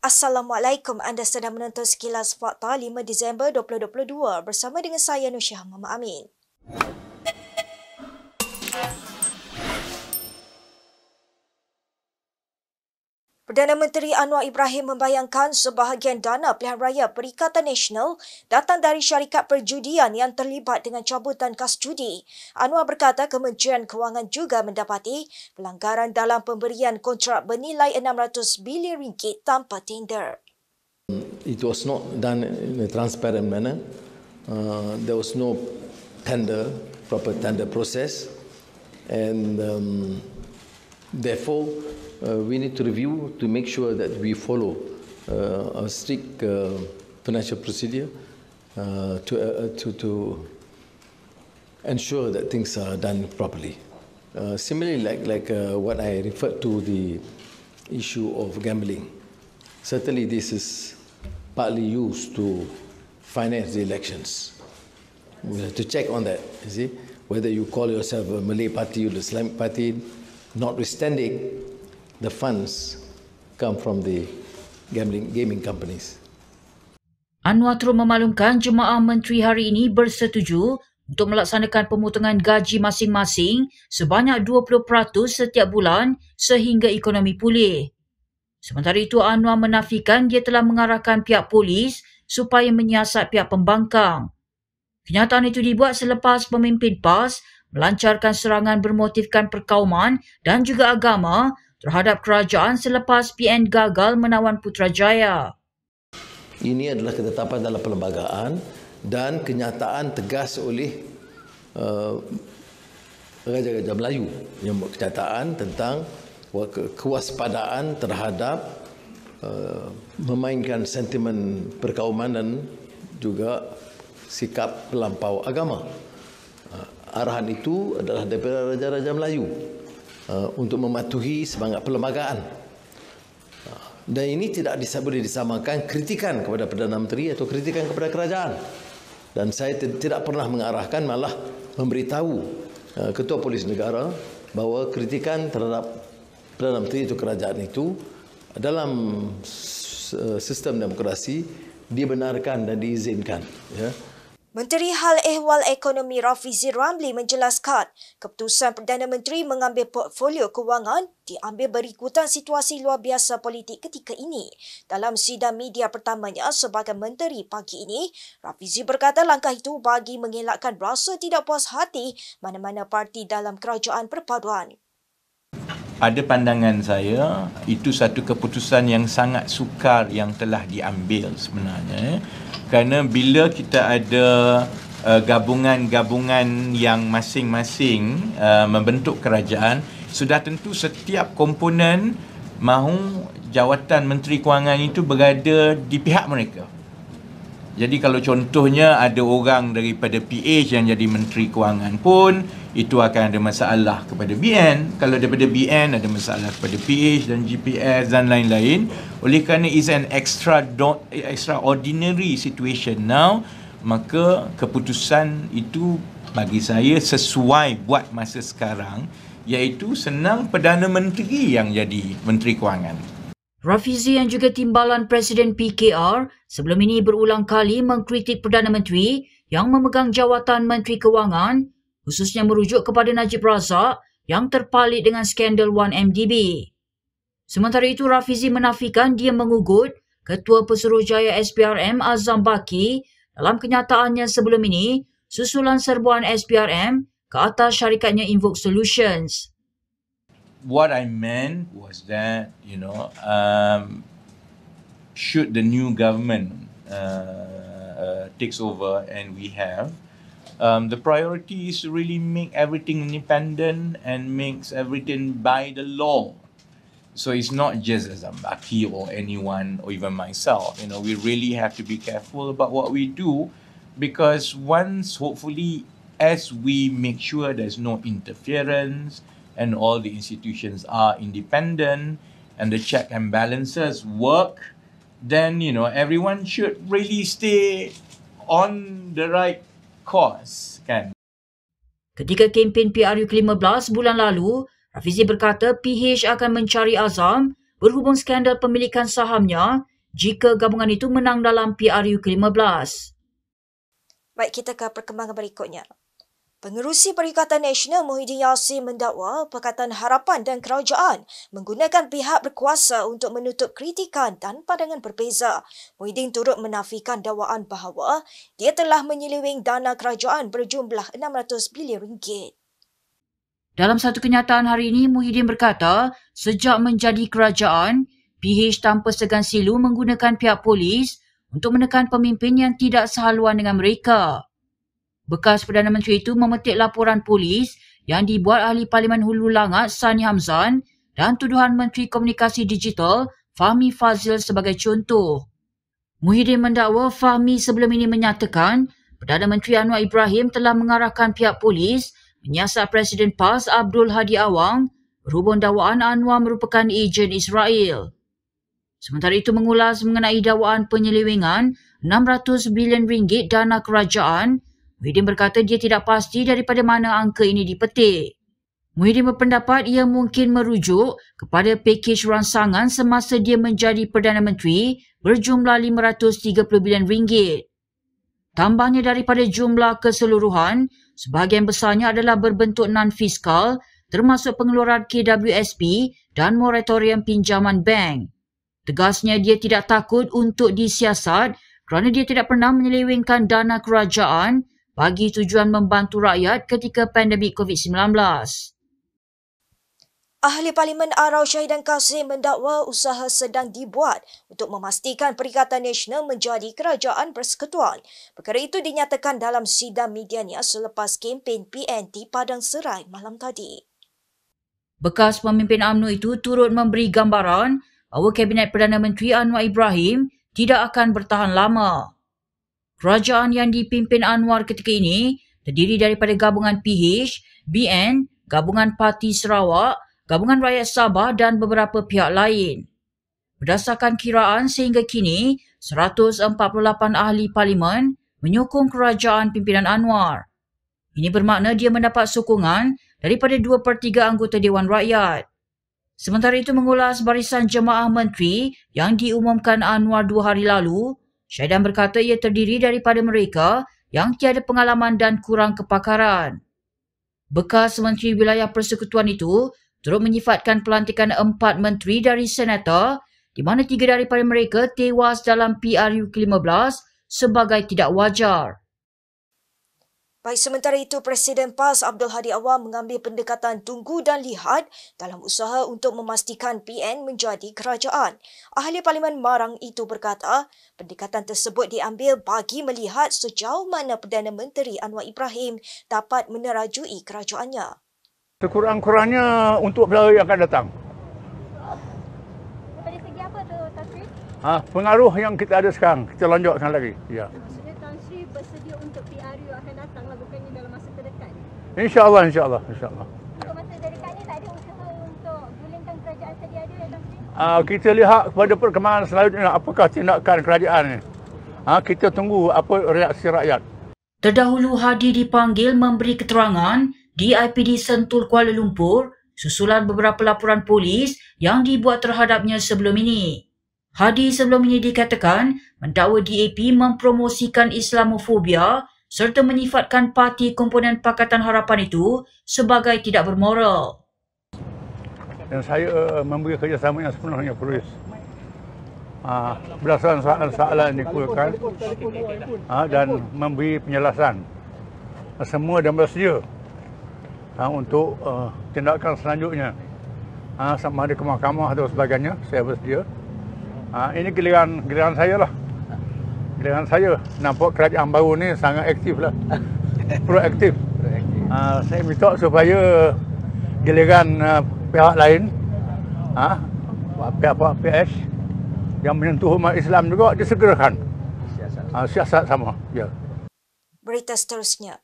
Assalamualaikum, anda sedang menonton Sekilas Fakta 5 Disember 2022 bersama dengan saya Nusyiah Muhammad Amin. Perdana Menteri Anwar Ibrahim membayangkan sebahagian dana pilihan raya Perikatan Nasional datang dari syarikat perjudian yang terlibat dengan cabutan kas judi. Anwar berkata Kementerian Kewangan juga mendapati pelanggaran dalam pemberian kontrak bernilai 600 bilion ringgit tanpa tender. It was not done in a transparent manner. There was no proper tender process, and therefore we need to review to make sure that we follow a strict financial procedure to ensure that things are done properly. Similarly, like what I referred to, the issue of gambling. Certainly, this is partly used to finance the elections. We have to check on that, you see, whether you call yourself a Malay party or the Islamic party, notwithstanding, the funds come from the gaming companies. Anwar terus memaklumkan jemaah menteri hari ini bersetuju untuk melaksanakan pemotongan gaji masing-masing sebanyak 20% setiap bulan sehingga ekonomi pulih. Sementara itu, Anwar menafikan dia telah mengarahkan pihak polis supaya menyiasat pihak pembangkang. Kenyataan itu dibuat selepas pemimpin PAS melancarkan serangan bermotifkan perkauman dan juga agama terhadap kerajaan selepas PN gagal menawan Putrajaya. Ini adalah ketetapan dalam perlembagaan dan kenyataan tegas oleh Raja-Raja Melayu yang membuat kenyataan tentang kewaspadaan terhadap memainkan sentimen perkauman dan juga sikap pelampau agama. Arahan itu adalah daripada Raja-Raja Melayu untuk mematuhi semangat perlembagaan. Dan ini tidak boleh disamakan kritikan kepada Perdana Menteri atau kritikan kepada kerajaan. Dan saya tidak pernah mengarahkan, malah memberitahu Ketua Polis Negara bahawa kritikan terhadap Perdana Menteri atau kerajaan itu dalam sistem demokrasi dibenarkan dan diizinkan. Ya. Menteri Hal Ehwal Ekonomi Rafizi Ramli menjelaskan keputusan Perdana Menteri mengambil portfolio kewangan diambil berikutan situasi luar biasa politik ketika ini. Dalam sidang media pertamanya sebagai menteri pagi ini, Rafizi berkata langkah itu bagi mengelakkan rasa tidak puas hati mana-mana parti dalam kerajaan perpaduan. Pada pandangan saya, itu satu keputusan yang sangat sukar yang telah diambil sebenarnya. Kerana bila kita ada gabungan-gabungan yang masing-masing membentuk kerajaan, sudah tentu setiap komponen mahu jawatan Menteri Kewangan itu berada di pihak mereka. Jadi kalau contohnya ada orang daripada PH yang jadi Menteri Kewangan pun, itu akan ada masalah kepada BN. Kalau daripada BN ada masalah kepada PH dan GPS dan lain-lain. Oleh kerana is an extraordinary situation now, maka keputusan itu bagi saya sesuai buat masa sekarang, iaitu senang Perdana Menteri yang jadi Menteri Kewangan. Rafizi yang juga timbalan Presiden PKR sebelum ini berulang kali mengkritik Perdana Menteri yang memegang jawatan Menteri Kewangan, khususnya merujuk kepada Najib Razak yang terpalit dengan skandal 1MDB. Sementara itu, Rafizi menafikan dia mengugut Ketua Pesuruhjaya SPRM Azam Baki dalam kenyataannya sebelum ini susulan serbuan SPRM ke atas syarikatnya Invoke Solutions. What I meant was that, should the new government takes over and we have, the priority is to really make everything independent and makes everything by the law. So it's not just Azam Baki or anyone or even myself. We really have to be careful about what we do, because once, hopefully, as we make sure there's no interference and all the institutions are independent and the check and balances work, then, everyone should really stay on the right course, kan? Ketika kempen PRU ke-15 bulan lalu, Rafizi berkata PH akan mencari Azam berhubung skandal pemilikan sahamnya jika gabungan itu menang dalam PRU ke-15. Baik, kita ke perkembangan berikutnya. Pengerusi Perikatan Nasional Muhyiddin Yassin mendakwa Pakatan Harapan dan Kerajaan menggunakan pihak berkuasa untuk menutup kritikan dan pandangan berbeza. Muhyiddin turut menafikan dakwaan bahawa dia telah menyeleweng dana kerajaan berjumlah 600 bilion ringgit. Dalam satu kenyataan hari ini, Muhyiddin berkata, sejak menjadi kerajaan, PH tanpa segan silu menggunakan pihak polis untuk menekan pemimpin yang tidak sehaluan dengan mereka. Bekas Perdana Menteri itu memetik laporan polis yang dibuat ahli Parlimen Hulu Langat Sani Hamzan dan tuduhan Menteri Komunikasi Digital Fahmi Fazil sebagai contoh. Muhyiddin mendakwa Fahmi sebelum ini menyatakan Perdana Menteri Anwar Ibrahim telah mengarahkan pihak polis menyiasat Presiden PAS Abdul Hadi Awang berhubung dakwaan Anwar merupakan ejen Israel. Sementara itu mengulas mengenai dakwaan penyelewengan 600 bilion ringgit dana kerajaan, Muhyiddin berkata dia tidak pasti daripada mana angka ini dipetik. Muhyiddin berpendapat ia mungkin merujuk kepada pakej rangsangan semasa dia menjadi Perdana Menteri berjumlah 530 bilion ringgit. Tambahnya daripada jumlah keseluruhan, sebahagian besarnya adalah berbentuk non-fiskal termasuk pengeluaran KWSP dan moratorium pinjaman bank. Tegasnya dia tidak takut untuk disiasat kerana dia tidak pernah menyelewengkan dana kerajaan bagi tujuan membantu rakyat ketika pandemik COVID-19. Ahli Parlimen Arau Syahidan Kasim mendakwa usaha sedang dibuat untuk memastikan Perikatan Nasional menjadi kerajaan persekutuan. Perkara itu dinyatakan dalam sidang medianya selepas kempen PN di Padang Serai malam tadi. Bekas pemimpin UMNO itu turut memberi gambaran bahawa Kabinet Perdana Menteri Anwar Ibrahim tidak akan bertahan lama. Kerajaan yang dipimpin Anwar ketika ini terdiri daripada gabungan PH, BN, gabungan Parti Sarawak, gabungan Rakyat Sabah dan beberapa pihak lain. Berdasarkan kiraan sehingga kini, 148 ahli parlimen menyokong kerajaan pimpinan Anwar. Ini bermakna dia mendapat sokongan daripada 2/3 anggota Dewan Rakyat. Sementara itu mengulas barisan jemaah menteri yang diumumkan Anwar 2 hari lalu, Syahidan berkata ia terdiri daripada mereka yang tiada pengalaman dan kurang kepakaran. Bekas Menteri Wilayah Persekutuan itu turut menyifatkan pelantikan 4 menteri dari Senator di mana 3 daripada mereka tewas dalam PRU ke-15 sebagai tidak wajar. Baik, sementara itu Presiden PAS Abdul Hadi Awang mengambil pendekatan tunggu dan lihat dalam usaha untuk memastikan PN menjadi kerajaan. Ahli Parlimen Marang itu berkata, pendekatan tersebut diambil bagi melihat sejauh mana Perdana Menteri Anwar Ibrahim dapat menerajui kerajaannya. Sekurang-kurangnya untuk perkara yang akan datang. Dari segi apa tu, Tan Sri? Pengaruh yang kita ada sekarang, kita lanjutkan lagi. Ya. Maksudnya Tan Sri bersedia untuk PRU akan datang lah, bukannya dalam masa terdekat. InsyaAllah. Untuk masa terdekat ni tak ada usaha untuk gulingkan kerajaan sedia ada, Tan Sri? Kita lihat kepada perkembangan selanjutnya, apakah tindakan kerajaan ini. Kita tunggu apa reaksi rakyat. Terdahulu Hadi dipanggil memberi keterangan di IPD Sentul Kuala Lumpur susulan beberapa laporan polis yang dibuat terhadapnya sebelum ini. Hadi sebelum ini dikatakan mendakwa DAP mempromosikan Islamofobia serta menyifatkan parti komponen Pakatan Harapan itu sebagai tidak bermoral. Dan saya memberi kerjasama yang sepenuhnya polis. Berdasarkan soalan-soalan yang dikeluarkan dan memberi penjelasan. Semua dan bersedia untuk tindakan selanjutnya. Sama ada ke mahkamah atau sebagainya, saya bersedia. Ini giliran saya lah. Giliran saya. Nampak kerajaan baru ni sangat aktif lah. Proaktif. Saya minta supaya giliran pihak lain, pihak PH yang menyentuh umat Islam juga disegerakan. Siasat sama. Ya. Berita seterusnya.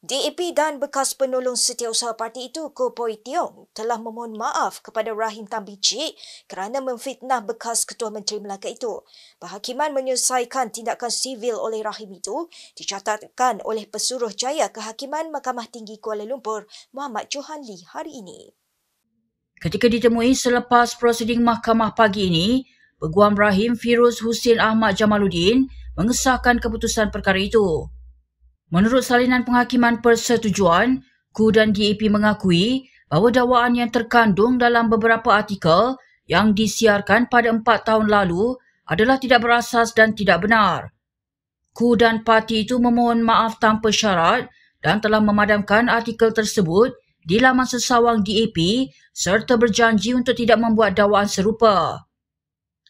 DAP dan bekas penolong setiausaha parti itu, Ko Poi Tiong, telah memohon maaf kepada Rahim Tan Bicik kerana memfitnah bekas Ketua Menteri Melaka itu. Penghakiman menyelesaikan tindakan sivil oleh Rahim itu dicatatkan oleh Pesuruhjaya Kehakiman Mahkamah Tinggi Kuala Lumpur, Muhammad Johan Lee hari ini. Ketika ditemui selepas prosiding mahkamah pagi ini, Peguam Rahim Firuz Hussein Ahmad Jamaluddin mengesahkan keputusan perkara itu. Menurut salinan penghakiman persetujuan, KU dan DAP mengakui bahawa dakwaan yang terkandung dalam beberapa artikel yang disiarkan pada 4 tahun lalu adalah tidak berasas dan tidak benar. KU dan parti itu memohon maaf tanpa syarat dan telah memadamkan artikel tersebut di laman sesawang DAP serta berjanji untuk tidak membuat dakwaan serupa.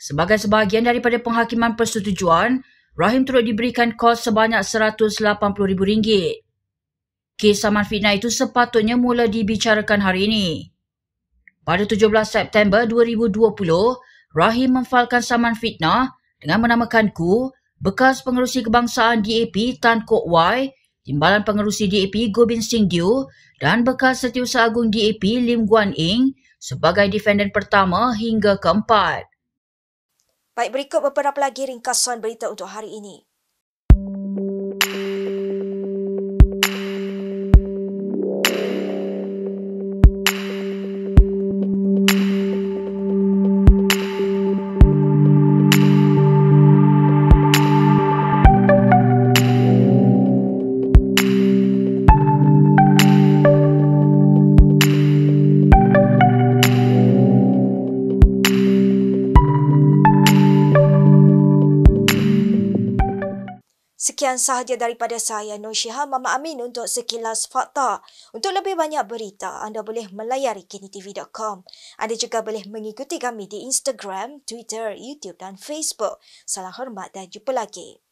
Sebagai sebahagian daripada penghakiman persetujuan, Rahim turut diberikan kos sebanyak RM180,000. Kes saman fitnah itu sepatutnya mula dibicarakan hari ini. Pada 17 September 2020, Rahim memfailkan saman fitnah dengan menamakan KU, bekas pengerusi kebangsaan DAP Tan Kok Wai, Timbalan Pengerusi DAP Gobind Singh Deo dan bekas Setiausaha Agung DAP Lim Guan Eng sebagai defendant pertama hingga keempat. Baik, berikut beberapa lagi ringkasan berita untuk hari ini. Sekian sahaja daripada saya, Nur Syihah Mama Amin untuk Sekilas Fakta. Untuk lebih banyak berita, anda boleh melayari kinitv.com. Anda juga boleh mengikuti kami di Instagram, Twitter, YouTube dan Facebook. Salam hormat dan jumpa lagi.